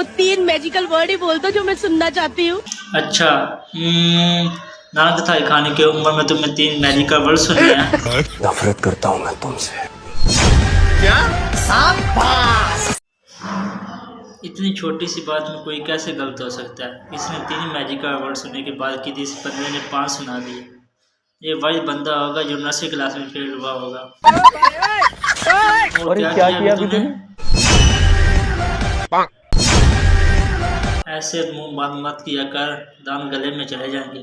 वो 3 magical word ही बोल दो जो मैं सुनना चाहती हूँ। अच्छा, नानक थाई खाने की उम्र में तुमने 3 मैजिकल वर्ड सुने हैं। नफरत करता हूँ मैं तुमसे। क्या? शाबाश। इतनी छोटी सी बात में कोई कैसे गलत हो सकता है। इसने 3 मैजिकल वर्ड सुनने के बाद कि इस बंदे ने 5 सुना दिए। ये वही बंदा होगा जो नर्सरी क्लास में फेल हुआ होगा। और क्या किया अभी तूने? ऐसे मुंह बंद मत किया कर, दांत गले में चले जाएंगे।